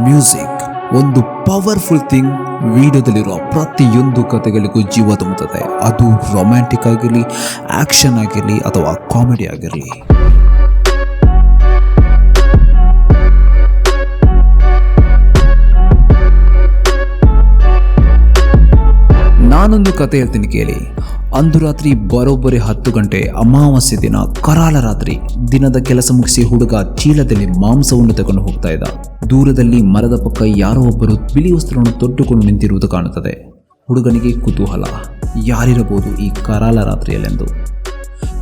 Music ಒಂದು powerful thing. ವಿಡಿಯೋದಲ್ಲಿರೋ ಪ್ರತಿಯೊಂದು ಕಥೆಗಳಿಗೂ ಜೀವ ತುಂಬುತ್ತದೆ. ಅದು ರೊಮ್ಯಾಂಟಿಕ್ ಆಗಿರಲಿ, ಆಕ್ಷನ್ ಆಗಿರಲಿ ಅಥವಾ ಕಾಮಿಡಿ ಆಗಿರಲಿ. ನಾನೊಂದು ಕತೆ ಹೇಳ್ತೀನಿ ಕೇಳಿ. ಅಂದು ರಾತ್ರಿ ಬರೋಬ್ಬರಿ 10 ಗಂಟೆ, ಅಮಾವಾಸ್ಯೆ ದಿನ, ಕರಾಳ ರಾತ್ರಿ. ದಿನದ ಕೆಲಸ ಮುಗಿಸಿ ಹುಡುಗ ಚೀಲದಲ್ಲಿ ಮಾಂಸವನ್ನು ತಗೊಂಡು ಹೋಗ್ತಾ ಇದ್ದ. ದೂರದಲ್ಲಿ ಮರದ ಪಕ್ಕ ಯಾರೋ ಒಬ್ಬರು ಬಿಳಿ ವಸ್ತ್ರವನ್ನು ತೊಟ್ಟುಕೊಂಡು ನಿಂತಿರುವುದು ಕಾಣುತ್ತದೆ. ಹುಡುಗನಿಗೆ ಕುತೂಹಲ, ಯಾರಿರಬಹುದು ಈ ಕರಾಳ ರಾತ್ರಿಯಲ್ಲೆಂದು.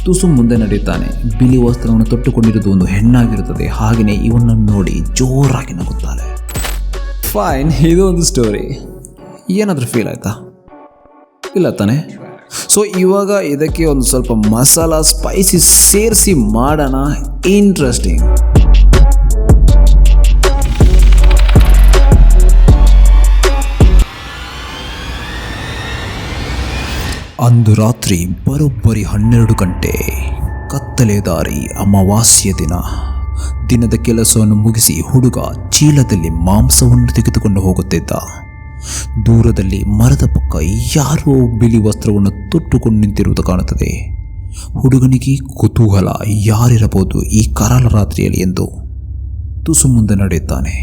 ತುಸು ಮುಂದೆ ನಡೆಯುತ್ತಾನೆ. ಬಿಳಿ ವಸ್ತ್ರವನ್ನು ತೊಟ್ಟುಕೊಂಡಿರುವುದು ಒಂದು ಹೆಣ್ಣಾಗಿರುತ್ತದೆ. ಹಾಗೆಯೇ ಇವನನ್ನು ನೋಡಿ ಜೋರಾಗಿ ನಗುತ್ತಾಳೆ. ಫೈನ್, ಇದು ಒಂದು ಸ್ಟೋರಿ. ಏನಾದರೂ ಫೀಲ್ ಆಯ್ತಾ? ಇಲ್ಲ ತಾನೆ? ಸೊ ಇವಾಗ ಇದಕ್ಕೆ ಒಂದು ಸ್ವಲ್ಪ ಮಸಾಲ ಸ್ಪೈಸಿ ಸೇರಿಸಿ ಮಾಡೋಣ. ಇಂಟ್ರೆಸ್ಟಿಂಗ್. ಅಂದು ರಾತ್ರಿ ಬರೋಬ್ಬರಿ 12 ಗಂಟೆ, ಕತ್ತಲೆ ದಾರಿ, ಅಮಾವಾಸ್ಯೆ ದಿನ. ದಿನದ ಕೆಲಸವನ್ನು ಮುಗಿಸಿ ಹುಡುಗ ಚೀಲದಲ್ಲಿ ಮಾಂಸವನ್ನು ತೆಗೆದುಕೊಂಡು ಹೋಗುತ್ತಿದ್ದ. ದೂರದಲ್ಲಿ ಮರದ ಪಕ್ಕ ಯಾರೋ ಬಿಳಿ ವಸ್ತ್ರವನ್ನು ತೊಟ್ಟುಕೊಂಡು ನಿಂತಿರುವುದು ಕಾಣುತ್ತದೆ. ಹುಡುಗನಿಗೆ ಕುತೂಹಲ, ಯಾರಿರಬಹುದು ಈ ಕರಾಳ ರಾತ್ರಿಯಲ್ಲಿ ಎಂದು. ತುಸು ಮುಂದೆ ನಡೆಯುತ್ತಾನೆ.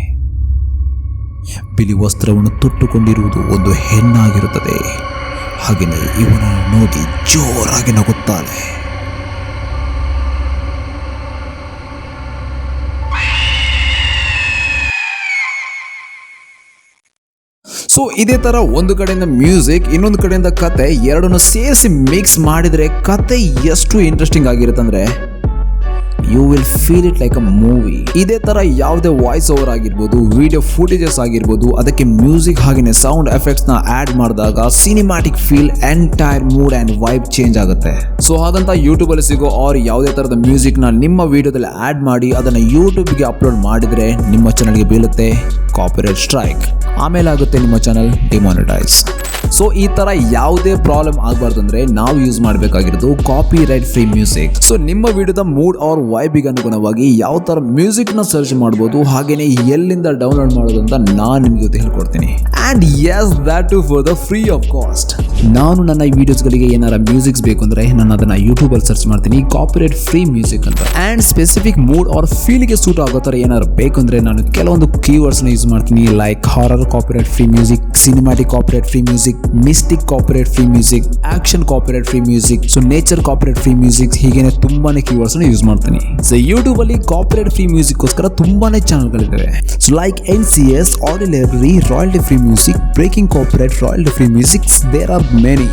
ಬಿಳಿ ವಸ್ತ್ರವನ್ನು ತೊಟ್ಟುಕೊಂಡಿರುವುದು ಒಂದು ಹೆಣ್ಣಾಗಿರುತ್ತದೆ. ಹಾಗೆಯೇ ಇವನನ್ನು ನೋಡಿ ಜೋರಾಗಿ ನಗುತ್ತಾಳೆ. ಸೊ ಇದೇ ಥರ ಒಂದು ಕಡೆಯಿಂದ ಮ್ಯೂಸಿಕ್, ಇನ್ನೊಂದು ಕಡೆಯಿಂದ ಕತೆ, ಎರಡನ್ನು ಸೇರಿಸಿ ಮಿಕ್ಸ್ ಮಾಡಿದರೆ ಕತೆ ಎಷ್ಟು ಇಂಟ್ರೆಸ್ಟಿಂಗ್ ಆಗಿರುತ್ತೆ ಅಂದರೆ you will feel it like a movie. ಇದೇ ಥರ ಯಾವುದೇ ವಾಯ್ಸ್ ಓವರ್ ಆಗಿರ್ಬೋದು, ವಿಡಿಯೋ ಫುಟೇಜಸ್ ಆಗಿರ್ಬೋದು, ಅದಕ್ಕೆ ಮ್ಯೂಸಿಕ್ ಹಾಗೆಯೇ ಸೌಂಡ್ ಎಫೆಕ್ಟ್ಸ್ನ ಆ್ಯಡ್ ಮಾಡಿದಾಗ cinematic feel, entire mood and vibe change ಆಗುತ್ತೆ. ಸೊ ಹಾಗಂತ ಯೂಟ್ಯೂಬಲ್ಲಿ ಸಿಗೋ ಆರ್ ಯಾವುದೇ ಥರದ ಮ್ಯೂಸಿಕ್ನ ನಿಮ್ಮ ವಿಡಿಯೋದಲ್ಲಿ ಆ್ಯಡ್ ಮಾಡಿ ಅದನ್ನು ಯೂಟ್ಯೂಬ್ಗೆ ಅಪ್ಲೋಡ್ ಮಾಡಿದರೆ ನಿಮ್ಮ ಚಾನಲ್ಗೆ ಬೀಳುತ್ತೆ ಕಾಪಿರೈಟ್ ಸ್ಟ್ರೈಕ್. ಆಮೇಲೆ ಆಗುತ್ತೆ ನಿಮ್ಮ ಚಾನಲ್ ಡಿಮಾನಿಟೈಸ್. ಸೊ ಈ ಥರ ಯಾವುದೇ ಪ್ರಾಬ್ಲಮ್ ಆಗಬಾರ್ದು ಅಂದರೆ ನಾವು ಯೂಸ್ ಮಾಡಬೇಕಾಗಿರೋದು copyright free music. So ನಿಮ್ಮ ವಿಡಿಯೋದ ಮೂಡ್ ಆರ್ ವೈಬಿಗೆ ಅನುಗುಣವಾಗಿ ಯಾವ ಥರ ಮ್ಯೂಸಿಕ್ನ ಸರ್ಚ್ ಮಾಡ್ಬೋದು, ಹಾಗೆಯೇ ಎಲ್ಲಿಂದ ಡೌನ್ಲೋಡ್ ಮಾಡೋದು ಅಂತ ನಾನು ನಿಮಗೆ ಹೇಳ್ಕೊಡ್ತೀನಿ. And yes that too for the free of cost. ನಾನು ನನ್ನ ವಿಡಿಯೋಸ್ಗಳಿಗೆ ಏನಾರ ಮ್ಯೂಸಿಕ್ಸ್ ಬೇಕು ಅಂದರೆ ನಾನು ಅದನ್ನು ಯೂಟ್ಯೂಬಲ್ಲಿ ಸರ್ಚ್ ಮಾಡ್ತೀನಿ ಕಾಪಿರೈಟ್ ಫ್ರೀ ಮ್ಯೂಸಿಕ್ ಅಂತ. ಆ್ಯಂಡ್ ಸ್ಪೆಸಿಫಿಕ್ ಮೂಡ್ ಆರ್ ಫೀಲ್ಗೆ ಸೂಟ್ ಆಗೋ ಥರ ಏನಾರು ಬೇಕು ಅಂದರೆ ನಾನು ಕೆಲವೊಂದು ಕೀವರ್ಡ್ಸ್ನ ಯೂಸ್ ಮಾಡ್ತೀನಿ. Like horror copyright free music, cinematic copyright free music, mystic copyright free music, action copyright free music, so nature copyright free music, ಹೀಗೇನೆ ತುಂಬಾನೇ ಕೀವರ್ಡ್ಸ್ ಯೂಸ್ ಮಾಡ್ತೀನಿ. ಸೊ ಯೂಟ್ಯೂಬ್ ಅಲ್ಲಿ ಕಾಪಿರೈಟ್ ಫ್ರೀ ಮ್ಯೂಸಿಕ್ ಗೋಸ್ಕರ ತುಂಬಾನೇ ಚಾನಲ್ಗಳಿವೆ. So like NCS, audio library, royalty free music, breaking copyright, royalty free musics, there are many.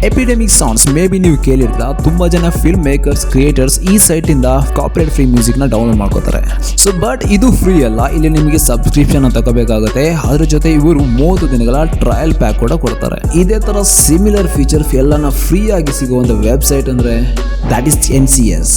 Epidemic Sounds may be ನೀವು ಕೇಳಿರ್ತಾ, ತುಂಬಾ ಜನ ಫಿಲ್ಮ್ ಮೇಕರ್ಸ್, ಕ್ರಿಯೇಟರ್ಸ್ ಈ ಸೈಟ್ ಇಂದ ಕಾಪಿರೈಟ್ ಫ್ರೀ ಮ್ಯೂಸಿಕ್ ನ ಡೌನ್ಲೋಡ್ ಮಾಡ್ಕೋತಾರೆ. ಸೊ ಬಟ್ ಇದು ಫ್ರೀ ಅಲ್ಲ, ಇಲ್ಲಿ ನಿಮಗೆ ಸಬ್ಸ್ಕ್ರಿಪ್ಷನ್ ತಗೋಬೇಕಾಗುತ್ತೆ. ಅದ್ರ ಜೊತೆ ಇವರು 30 ದಿನಗಳ ಟ್ರಯಲ್ ಪ್ಯಾಕ್ ಕೂಡ ಕೊಡ್ತಾರೆ. ಇದೇ ತರ ಸಿಮಿಲರ್ ಫೀಚರ್ಸ್ ಎಲ್ಲಾನ ಫ್ರೀ ಆಗಿ ಸಿಗುವಂತ ವೆಬ್ಸೈಟ್ ಅಂದ್ರೆ ದಟ್ ಇಸ್ NCS.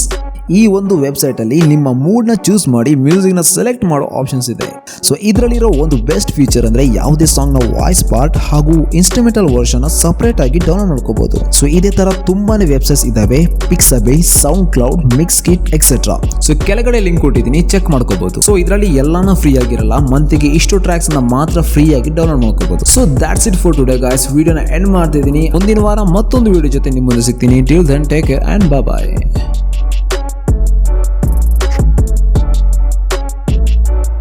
ಈ ಒಂದು ವೆಬ್ಸೈಟ್ ಅಲ್ಲಿ ನಿಮ್ಮ ಮೂಡ್ನ ಚೂಸ್ ಮಾಡಿ ಮ್ಯೂಸಿಕ್ನ ಸೆಲೆಕ್ಟ್ ಮಾಡೋ ಆಪ್ಷನ್ಸ್ ಇದೆ. ಸೊ ಇದರಲ್ಲಿರೋ ಒಂದು ಬೆಸ್ಟ್ ಫೀಚರ್ ಅಂದ್ರೆ ಯಾವುದೇ ಸಾಂಗ್ನ ವಾಯ್ಸ್ ಪಾರ್ಟ್ ಹಾಗೂ ಇನ್ಸ್ಟ್ರುಮೆಂಟಲ್ ವರ್ಷನ್ ಸಪರೇಟ್ ಆಗಿ ಡೌನ್ಲೋಡ್ ಮಾಡ್ಕೋಬಹುದು. ಸೊ ಇದೇ ತರ ತುಂಬಾನೇ ವೆಬ್ಸೈಟ್ಸ್ ಇದಾವೆ. Pixabay, SoundCloud, Mixkit etcetera. So ಕೆಳಗಡೆ ಲಿಂಕ್ ಕೊಟ್ಟಿದ್ದೀನಿ, ಚೆಕ್ ಮಾಡ್ಕೋಬಹುದು. ಸೊ ಇದರಲ್ಲಿ ಎಲ್ಲಾನು ಫ್ರೀ ಆಗಿರಲ್ಲ, ಮಂತಿಗೆ ಇಷ್ಟು ಟ್ರ್ಯಾಕ್ಸ್ ಮಾತ್ರ ಫ್ರೀ ಆಗಿ ಡೌನ್ಲೋಡ್ ಮಾಡ್ಕೋಬಹುದು. So that's it for today guys. ವಿಡಿಯೋನ ಎಂಡ್ ಮಾಡ್ತಿದ್ದೀನಿ. ಮುಂದಿನ ವಾರ ಮತ್ತೊಂದು ವಿಡಿಯೋ ಜೊತೆ ನಿಮ್ಮ ಮುಂದೆ ಸಿಗ್ತೀನಿ. Till then take care and bye bye.